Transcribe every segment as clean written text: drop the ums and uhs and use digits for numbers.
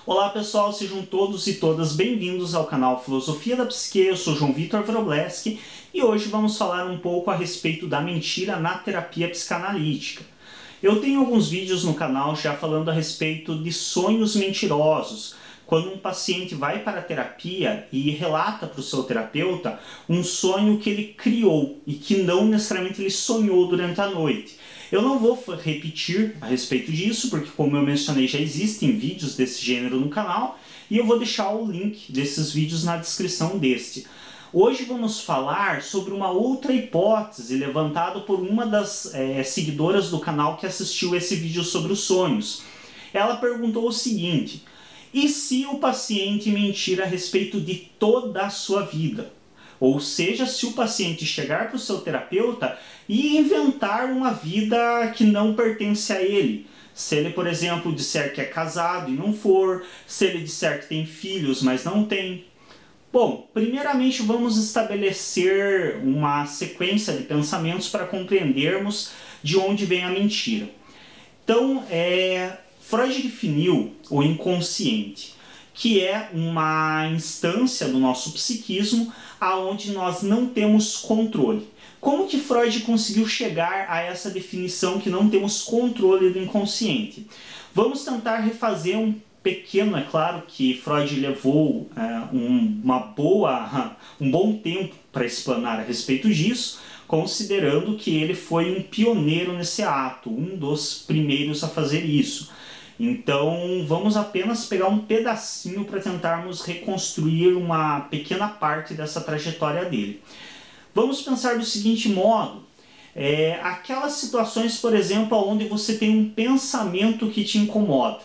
Olá pessoal, sejam todos e todas bem-vindos ao canal Filosofia da Psique. Eu sou João Vitor Wróblewski e hoje vamos falar um pouco a respeito da mentira na terapia psicanalítica. Eu tenho alguns vídeos no canal já falando a respeito de sonhos mentirosos, quando um paciente vai para a terapia e relata para o seu terapeuta um sonho que ele criou e que não necessariamente ele sonhou durante a noite. Eu não vou repetir a respeito disso, porque como eu mencionei, já existem vídeos desse gênero no canal, e eu vou deixar o link desses vídeos na descrição deste. Hoje vamos falar sobre uma outra hipótese levantada por uma das seguidoras do canal que assistiu esse vídeo sobre os sonhos. Ela perguntou o seguinte: e se o paciente mentir a respeito de toda a sua vida? Ou seja, se o paciente chegar para o seu terapeuta e inventar uma vida que não pertence a ele. Se ele, por exemplo, disser que é casado e não for, se ele disser que tem filhos, mas não tem. Bom, primeiramente vamos estabelecer uma sequência de pensamentos para compreendermos de onde vem a mentira. Então, Freud definiu o inconsciente, que é uma instância do nosso psiquismo aonde nós não temos controle. Como que Freud conseguiu chegar a essa definição que não temos controle do inconsciente? Vamos tentar refazer um pequeno, é claro que Freud levou um bom tempo para explanar a respeito disso, considerando que ele foi um pioneiro nesse ato, um dos primeiros a fazer isso. Então vamos apenas pegar um pedacinho para tentarmos reconstruir uma pequena parte dessa trajetória dele. Vamos pensar do seguinte modo: aquelas situações, por exemplo, onde você tem um pensamento que te incomoda.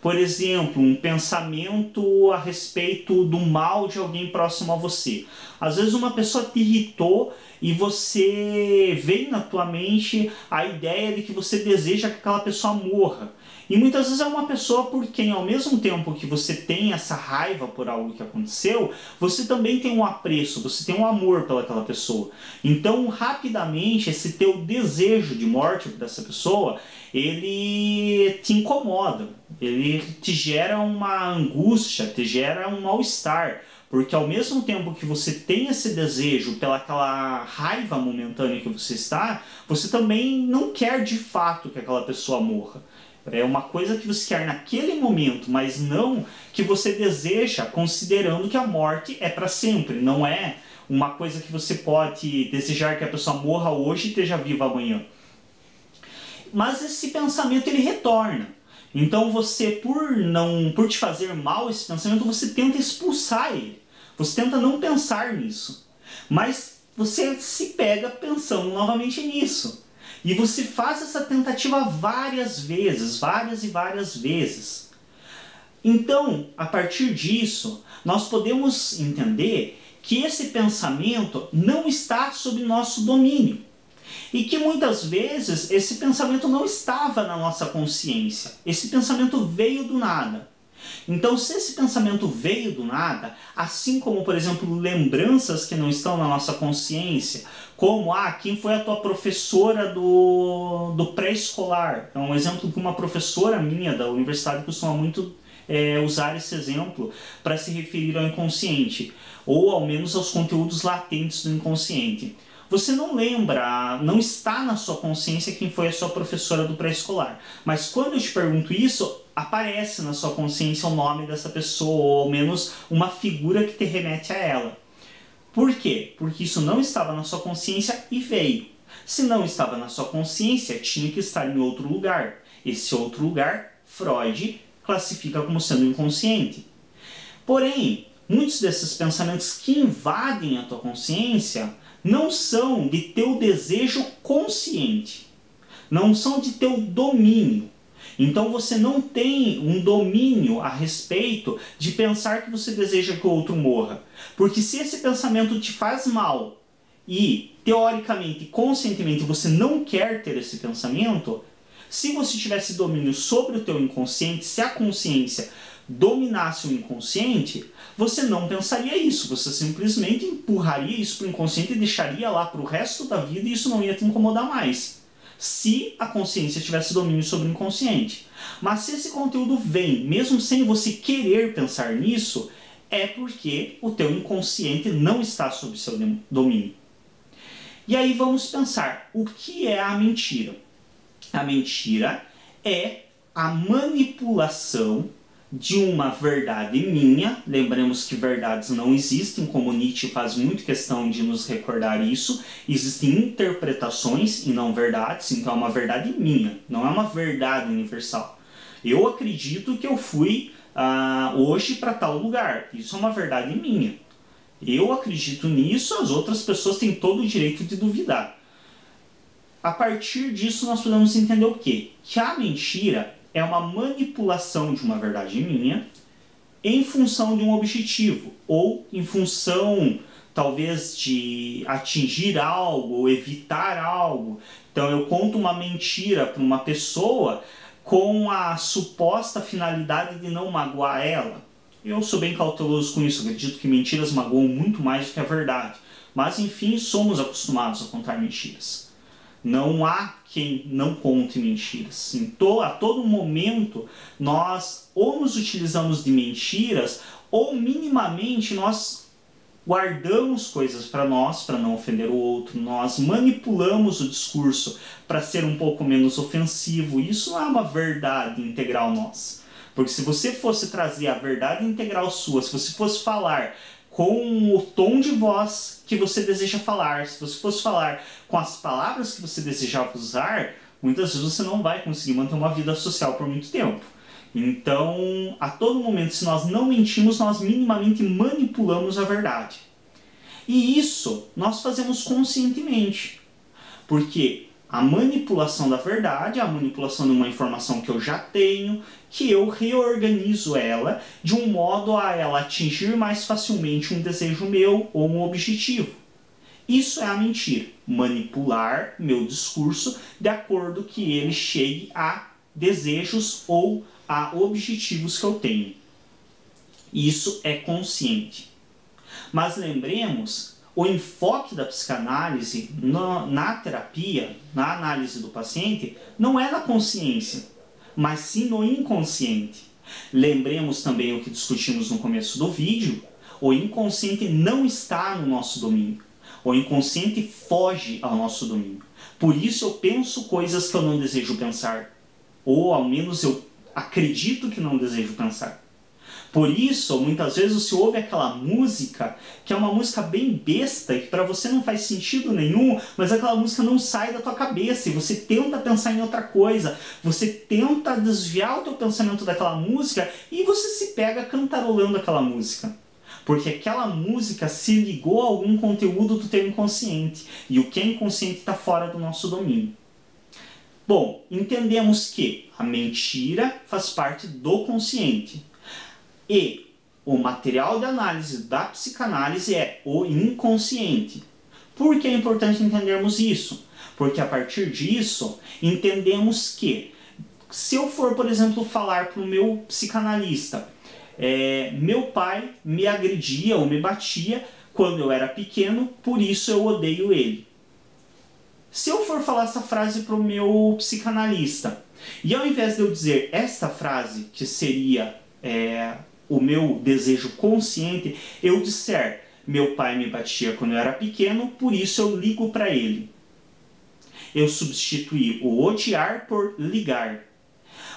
Por exemplo, um pensamento a respeito do mal de alguém próximo a você. Às vezes uma pessoa te irritou e você vem na tua mente a ideia de que você deseja que aquela pessoa morra. E muitas vezes é uma pessoa por quem, ao mesmo tempo que você tem essa raiva por algo que aconteceu, você também tem um apreço, você tem um amor pelaquela pessoa. Então, rapidamente, esse teu desejo de morte dessa pessoa, ele te incomoda, ele te gera uma angústia, te gera um mal-estar. Porque ao mesmo tempo que você tem esse desejo pelaquela raiva momentânea que você está, você também não quer de fato que aquela pessoa morra. É uma coisa que você quer naquele momento, mas não que você deseja considerando que a morte é para sempre. Não é uma coisa que você pode desejar que a pessoa morra hoje e esteja viva amanhã. Mas esse pensamento ele retorna. Então você, por te fazer mal esse pensamento, você tenta expulsar ele. Você tenta não pensar nisso. Mas você se pega pensando novamente nisso. E você faz essa tentativa várias e várias vezes. Então, a partir disso, nós podemos entender que esse pensamento não está sob nosso domínio. E que muitas vezes esse pensamento não estava na nossa consciência. Esse pensamento veio do nada. Então, se esse pensamento veio do nada, assim como, por exemplo, lembranças que não estão na nossa consciência, como, quem foi a tua professora do pré-escolar? É um exemplo que uma professora minha da universidade costuma muito usar esse exemplo para se referir ao inconsciente, ou ao menos aos conteúdos latentes do inconsciente. Você não lembra, não está na sua consciência quem foi a sua professora do pré-escolar. Mas quando eu te pergunto isso, aparece na sua consciência o nome dessa pessoa, ou ao menos uma figura que te remete a ela. Por quê? Porque isso não estava na sua consciência e veio. Se não estava na sua consciência, tinha que estar em outro lugar. Esse outro lugar, Freud classifica como sendo inconsciente. Porém, muitos desses pensamentos que invadem a tua consciência não são de teu desejo consciente, não são de teu domínio. Então você não tem um domínio a respeito de pensar que você deseja que o outro morra. Porque se esse pensamento te faz mal e, teoricamente, conscientemente, você não quer ter esse pensamento, se você tivesse domínio sobre o teu inconsciente, se a consciência dominasse o inconsciente, você não pensaria isso, você simplesmente empurraria isso para o inconsciente e deixaria lá para o resto da vida e isso não ia te incomodar mais. se a consciência tivesse domínio sobre o inconsciente. Mas se esse conteúdo vem, mesmo sem você querer pensar nisso, é porque o teu inconsciente não está sob seu domínio. E aí vamos pensar, o que é a mentira? A mentira é a manipulação de uma verdade minha. Lembremos que verdades não existem, como Nietzsche faz muito questão de nos recordar isso. Existem interpretações e não verdades, então é uma verdade minha, não é uma verdade universal. Eu acredito que eu fui hoje para tal lugar, isso é uma verdade minha. Eu acredito nisso, as outras pessoas têm todo o direito de duvidar. A partir disso nós podemos entender o quê? Que a mentira é uma manipulação de uma verdade minha em função de um objetivo, ou em função, talvez, de atingir algo ou evitar algo. Então eu conto uma mentira para uma pessoa com a suposta finalidade de não magoar ela. Eu sou bem cauteloso com isso, acredito que mentiras magoam muito mais do que a verdade. Mas enfim, somos acostumados a contar mentiras. Não há quem não conte mentiras. A todo momento nós ou nos utilizamos de mentiras ou minimamente nós guardamos coisas para nós, para não ofender o outro, nós manipulamos o discurso para ser um pouco menos ofensivo. Isso não é uma verdade integral nossa. Porque se você fosse trazer a verdade integral sua, se você fosse falar com o tom de voz que você deseja falar, se você fosse falar com as palavras que você desejava usar, muitas vezes você não vai conseguir manter uma vida social por muito tempo. Então, a todo momento, se nós não mentimos, nós minimamente manipulamos a verdade. E isso nós fazemos conscientemente, porque a manipulação da verdade é a manipulação de uma informação que eu já tenho, que eu reorganizo ela de um modo a ela atingir mais facilmente um desejo meu ou um objetivo. Isso é a mentira, manipular meu discurso de acordo que ele chegue a desejos ou a objetivos que eu tenho. Isso é consciente. Mas lembremos, o enfoque da psicanálise na terapia, na análise do paciente, não é na consciência, mas sim no inconsciente. Lembremos também o que discutimos no começo do vídeo, o inconsciente não está no nosso domínio. O inconsciente foge ao nosso domínio. Por isso eu penso coisas que eu não desejo pensar, ou ao menos eu acredito que não desejo pensar. Por isso, muitas vezes você ouve aquela música, que é uma música bem besta, que para você não faz sentido nenhum, mas aquela música não sai da tua cabeça, e você tenta pensar em outra coisa, você tenta desviar o teu pensamento daquela música, e você se pega cantarolando aquela música. Porque aquela música se ligou a algum conteúdo do teu inconsciente, e o que é inconsciente está fora do nosso domínio. Bom, entendemos que a mentira faz parte do consciente. E o material de análise da psicanálise é o inconsciente. Por que é importante entendermos isso? Porque a partir disso, entendemos que, se eu for, por exemplo, falar para o meu psicanalista, meu pai me agredia ou me batia quando eu era pequeno, por isso eu odeio ele. Se eu for falar essa frase para o meu psicanalista, e ao invés de eu dizer esta frase, que seria o meu desejo consciente, eu disser, meu pai me batia quando eu era pequeno, por isso eu ligo para ele. Eu substituí o odiar por ligar.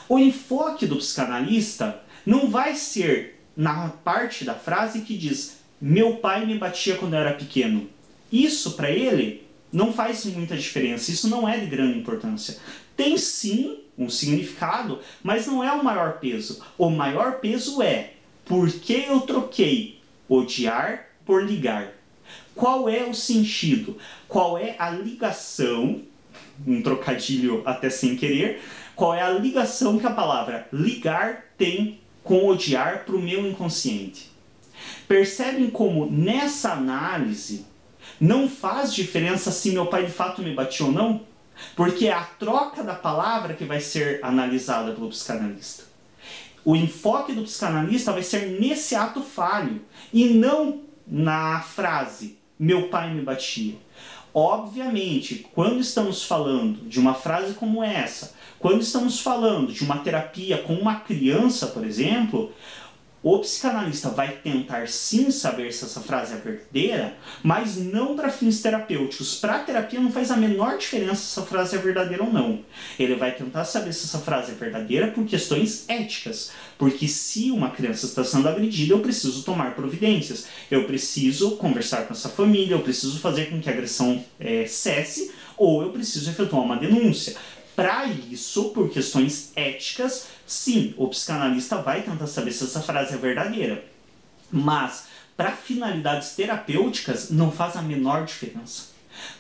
O enfoque do psicanalista não vai ser na parte da frase que diz, meu pai me batia quando eu era pequeno. Isso para ele não faz muita diferença, isso não é de grande importância. Tem sim um significado, mas não é o maior peso. O maior peso é, por que eu troquei odiar por ligar? Qual é o sentido? Qual é a ligação, um trocadilho até sem querer, qual é a ligação que a palavra ligar tem com odiar para o meu inconsciente? Percebem como nessa análise não faz diferença se meu pai de fato me batia ou não? Porque é a troca da palavra que vai ser analisada pelo psicanalista. O enfoque do psicanalista vai ser nesse ato falho e não na frase, meu pai me batia. Obviamente, quando estamos falando de uma frase como essa, quando estamos falando de uma terapia com uma criança, por exemplo, o psicanalista vai tentar sim saber se essa frase é verdadeira, mas não para fins terapêuticos. Para a terapia não faz a menor diferença se essa frase é verdadeira ou não. Ele vai tentar saber se essa frase é verdadeira por questões éticas. Porque se uma criança está sendo agredida, eu preciso tomar providências. Eu preciso conversar com essa família, eu preciso fazer com que a agressão cesse, ou eu preciso efetuar uma denúncia. Para isso, por questões éticas, sim, o psicanalista vai tentar saber se essa frase é verdadeira. Mas, para finalidades terapêuticas, não faz a menor diferença.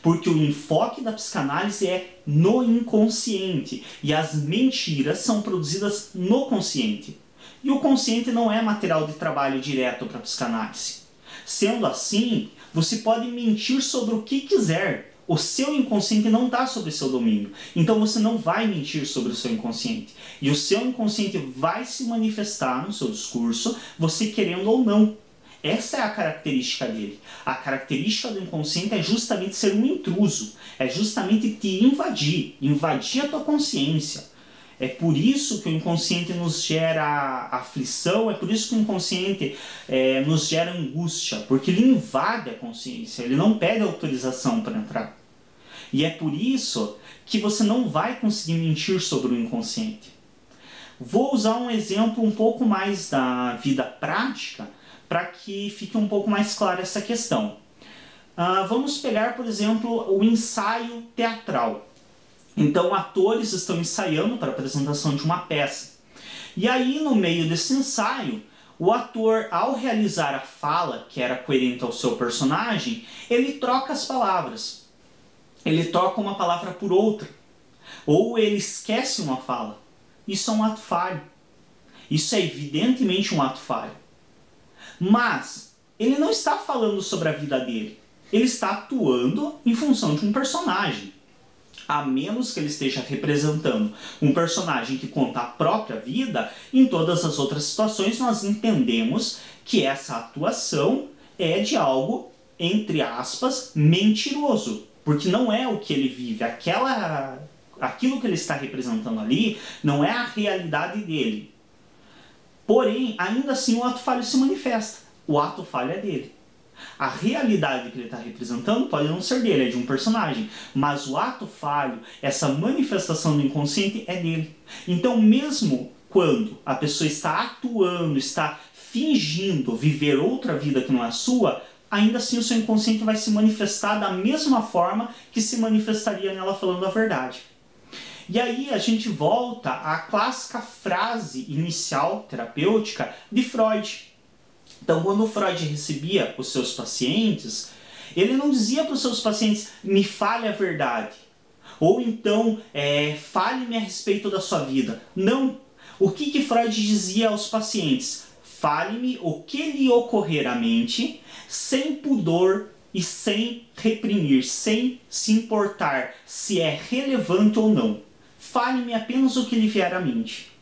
Porque o enfoque da psicanálise é no inconsciente. E as mentiras são produzidas no consciente. E o consciente não é material de trabalho direto para a psicanálise. Sendo assim, você pode mentir sobre o que quiser. O seu inconsciente não está sob seu domínio. Então você não vai mentir sobre o seu inconsciente. E o seu inconsciente vai se manifestar no seu discurso, você querendo ou não. Essa é a característica dele. A característica do inconsciente é justamente ser um intruso. É justamente te invadir a tua consciência. É por isso que o inconsciente nos gera aflição, é por isso que o inconsciente nos gera angústia, porque ele invade a consciência, ele não pede autorização para entrar. E é por isso que você não vai conseguir mentir sobre o inconsciente. Vou usar um exemplo um pouco mais da vida prática, para que fique um pouco mais clara essa questão. Vamos pegar, por exemplo, o ensaio teatral. Então, atores estão ensaiando para a apresentação de uma peça. E aí, no meio desse ensaio, o ator, ao realizar a fala, que era coerente ao seu personagem, ele troca as palavras. Ele troca uma palavra por outra. Ou ele esquece uma fala. Isso é um ato falho. Isso é evidentemente um ato falho. Mas ele não está falando sobre a vida dele. Ele está atuando em função de um personagem. A menos que ele esteja representando um personagem que conta a própria vida, em todas as outras situações nós entendemos que essa atuação é de algo, entre aspas, mentiroso. Porque não é o que ele vive. Aquilo que ele está representando ali não é a realidade dele. Porém, ainda assim o ato falho se manifesta. O ato falho é dele. A realidade que ele está representando pode não ser dele, é de um personagem. Mas o ato falho, essa manifestação do inconsciente é dele. Então, mesmo quando a pessoa está atuando, está fingindo viver outra vida que não é a sua, ainda assim o seu inconsciente vai se manifestar da mesma forma que se manifestaria nela falando a verdade. E aí a gente volta à clássica frase inicial terapêutica de Freud. Então, quando o Freud recebia os seus pacientes, ele não dizia para os seus pacientes, me fale a verdade. Ou então, fale-me a respeito da sua vida. Não. O que Freud dizia aos pacientes? Fale-me o que lhe ocorrer à mente, sem pudor e sem reprimir, sem se importar se é relevante ou não. Fale-me apenas o que lhe vier à mente.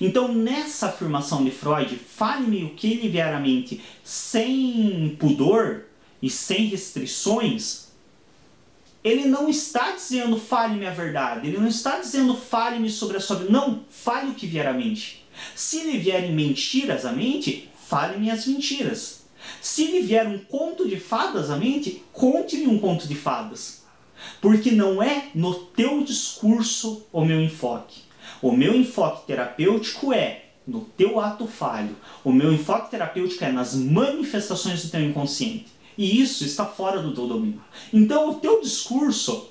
Então, nessa afirmação de Freud, fale-me o que lhe vier à mente, sem pudor e sem restrições, ele não está dizendo fale-me a verdade, ele não está dizendo fale-me sobre a sua vida, não, fale o que vier à mente. Se lhe vierem mentiras à mente, fale-me as mentiras. Se lhe vier um conto de fadas à mente, conte-me um conto de fadas. Porque não é no teu discurso o meu enfoque. O meu enfoque terapêutico é no teu ato falho. O meu enfoque terapêutico é nas manifestações do teu inconsciente. E isso está fora do teu domínio. Então o teu discurso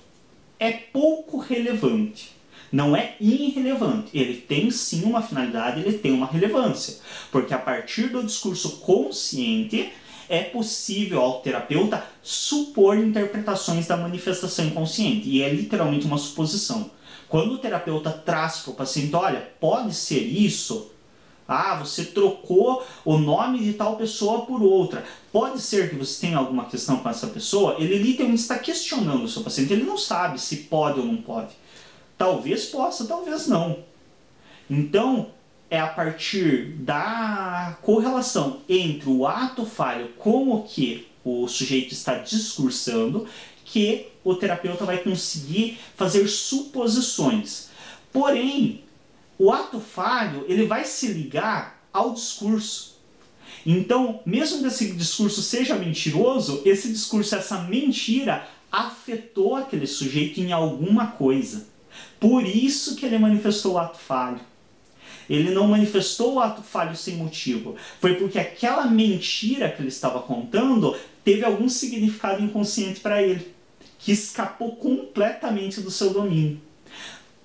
é pouco relevante. Não é irrelevante. Ele tem sim uma finalidade, ele tem uma relevância. Porque a partir do discurso consciente é possível ao terapeuta supor interpretações da manifestação inconsciente. E é literalmente uma suposição. Quando o terapeuta traz para o paciente, olha, pode ser isso? Ah, você trocou o nome de tal pessoa por outra. Pode ser que você tenha alguma questão com essa pessoa? Ele literalmente está questionando o seu paciente. Ele não sabe se pode ou não pode. Talvez possa, talvez não. Então, é a partir da correlação entre o ato falho com o que o sujeito está discursando que o terapeuta vai conseguir fazer suposições. Porém, o ato falho ele vai se ligar ao discurso. Então, mesmo que esse discurso seja mentiroso, esse discurso, essa mentira, afetou aquele sujeito em alguma coisa. Por isso que ele manifestou o ato falho. Ele não manifestou o ato falho sem motivo. Foi porque aquela mentira que ele estava contando teve algum significado inconsciente para ele, que escapou completamente do seu domínio.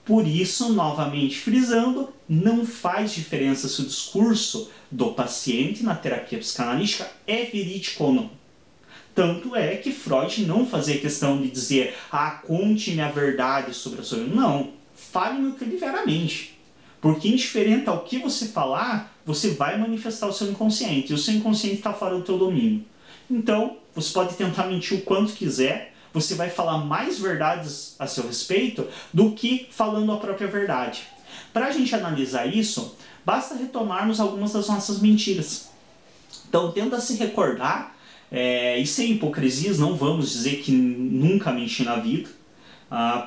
Por isso, novamente frisando, não faz diferença se o discurso do paciente na terapia psicanalítica é verídico ou não. Tanto é que Freud não fazia questão de dizer, conte-me a verdade sobre a sua vida. Não, fale-me o que lhe vier à mente. Porque indiferente ao que você falar, você vai manifestar o seu inconsciente. E o seu inconsciente está fora do teu domínio. Então, você pode tentar mentir o quanto quiser, você vai falar mais verdades a seu respeito do que falando a própria verdade. Para a gente analisar isso, basta retomarmos algumas das nossas mentiras. Então, tenta se recordar, e sem hipocrisias, não vamos dizer que nunca menti na vida,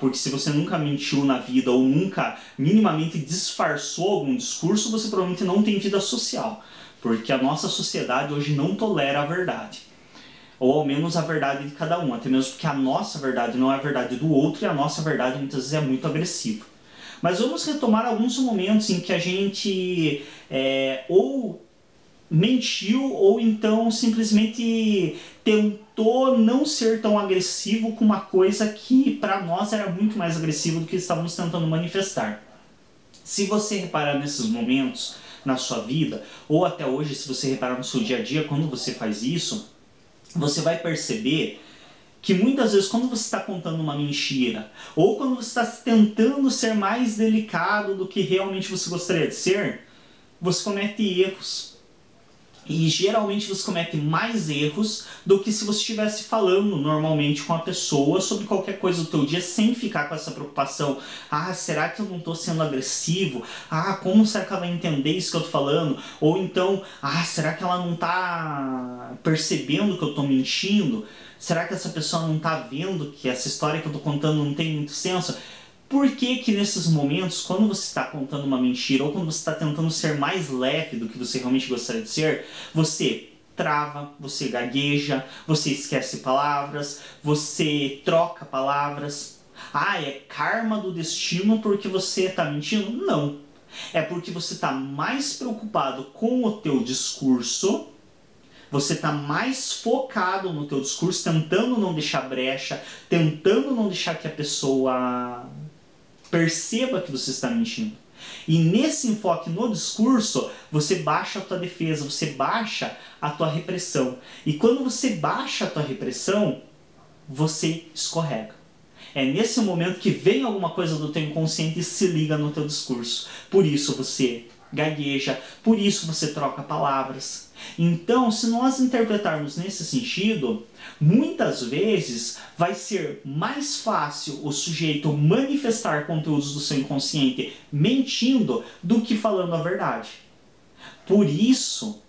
porque se você nunca mentiu na vida ou nunca minimamente disfarçou algum discurso, você provavelmente não tem vida social, porque a nossa sociedade hoje não tolera a verdade. Ou ao menos a verdade de cada um, até mesmo porque a nossa verdade não é a verdade do outro e a nossa verdade muitas vezes é muito agressiva. Mas vamos retomar alguns momentos em que a gente ou mentiu ou então simplesmente tentou não ser tão agressivo com uma coisa que para nós era muito mais agressiva do que estávamos tentando manifestar. Se você reparar nesses momentos na sua vida, ou até hoje se você reparar no seu dia a dia, quando você faz isso, você vai perceber que muitas vezes quando você está contando uma mentira, ou quando você está tentando ser mais delicado do que realmente você gostaria de ser, você comete erros. E geralmente você comete mais erros do que se você estivesse falando normalmente com a pessoa sobre qualquer coisa do teu dia sem ficar com essa preocupação. Será que eu não estou sendo agressivo? Como será que ela vai entender isso que eu estou falando? Ou então, será que ela não está percebendo que eu estou mentindo? Será que essa pessoa não está vendo que essa história que eu estou contando não tem muito senso? Por que que nesses momentos, quando você está contando uma mentira ou quando você está tentando ser mais leve do que você realmente gostaria de ser, você trava, você gagueja, você esquece palavras, você troca palavras? É karma do destino porque você está mentindo? Não. É porque você está mais preocupado com o teu discurso, você está mais focado no teu discurso, tentando não deixar brecha, tentando não deixar que a pessoa perceba que você está mentindo. E nesse enfoque no discurso, você baixa a tua defesa, você baixa a tua repressão. E quando você baixa a tua repressão, você escorrega. É nesse momento que vem alguma coisa do teu inconsciente e se liga no teu discurso. Por isso você gagueja, por isso você troca palavras. Então, se nós interpretarmos nesse sentido, muitas vezes vai ser mais fácil o sujeito manifestar conteúdos do seu inconsciente mentindo do que falando a verdade. Por isso,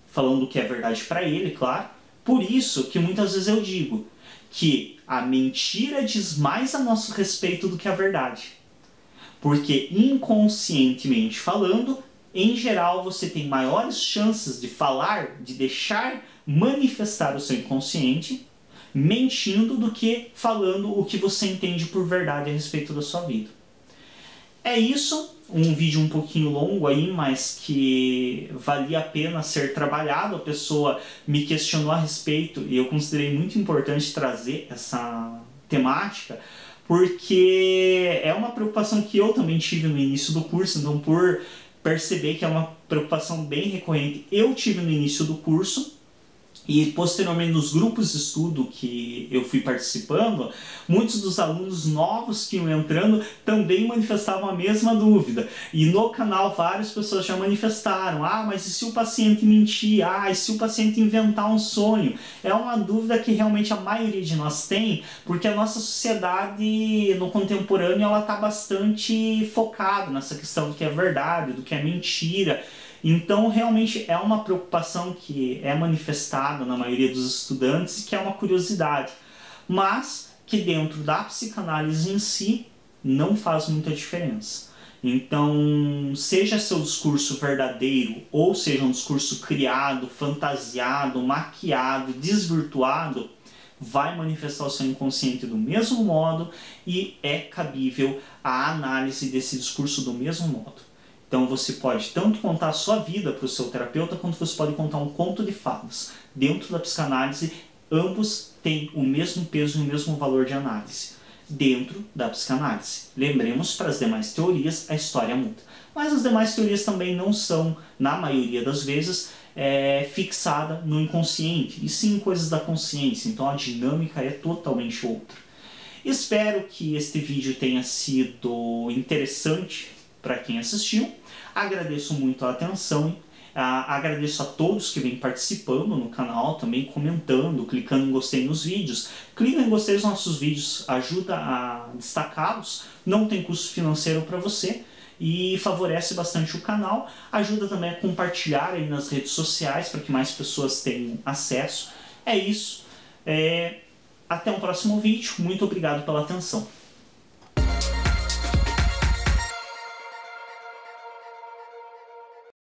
falando o que é verdade para ele, claro, por isso que muitas vezes eu digo que a mentira diz mais a nosso respeito do que a verdade. Porque inconscientemente falando, em geral, você tem maiores chances de falar, de deixar manifestar o seu inconsciente, mentindo do que falando o que você entende por verdade a respeito da sua vida. É isso, um vídeo um pouquinho longo aí, mas que valia a pena ser trabalhado. A pessoa me questionou a respeito e eu considerei muito importante trazer essa temática, porque é uma preocupação que eu também tive no início do curso, então por perceber que é uma preocupação bem recorrente, eu tive no início do curso e posteriormente nos grupos de estudo que eu fui participando, muitos dos alunos novos que iam entrando também manifestavam a mesma dúvida. E no canal várias pessoas já manifestaram, mas e se o paciente mentir? E se o paciente inventar um sonho? É uma dúvida que realmente a maioria de nós tem, porque a nossa sociedade no contemporâneo ela está bastante focada nessa questão do que é verdade, do que é mentira. Então, realmente é uma preocupação que é manifestada na maioria dos estudantes e que é uma curiosidade, mas que dentro da psicanálise em si não faz muita diferença. Então, seja seu discurso verdadeiro ou seja um discurso criado, fantasiado, maquiado, desvirtuado, vai manifestar o seu inconsciente do mesmo modo e é cabível a análise desse discurso do mesmo modo. Então você pode tanto contar a sua vida para o seu terapeuta, quanto você pode contar um conto de fadas. Dentro da psicanálise, ambos têm o mesmo peso e o mesmo valor de análise. Dentro da psicanálise. Lembremos, para as demais teorias, a história muda. Mas as demais teorias também não são, na maioria das vezes, fixada no inconsciente, e sim coisas da consciência, então a dinâmica é totalmente outra. Espero que este vídeo tenha sido interessante para quem assistiu, agradeço muito a atenção, agradeço a todos que vêm participando no canal, também comentando, clicando em gostei nos vídeos. Clica em gostei nos nossos vídeos, ajuda a destacá-los, não tem custo financeiro para você e favorece bastante o canal, ajuda também a compartilhar aí nas redes sociais para que mais pessoas tenham acesso. É isso, até um próximo vídeo, muito obrigado pela atenção.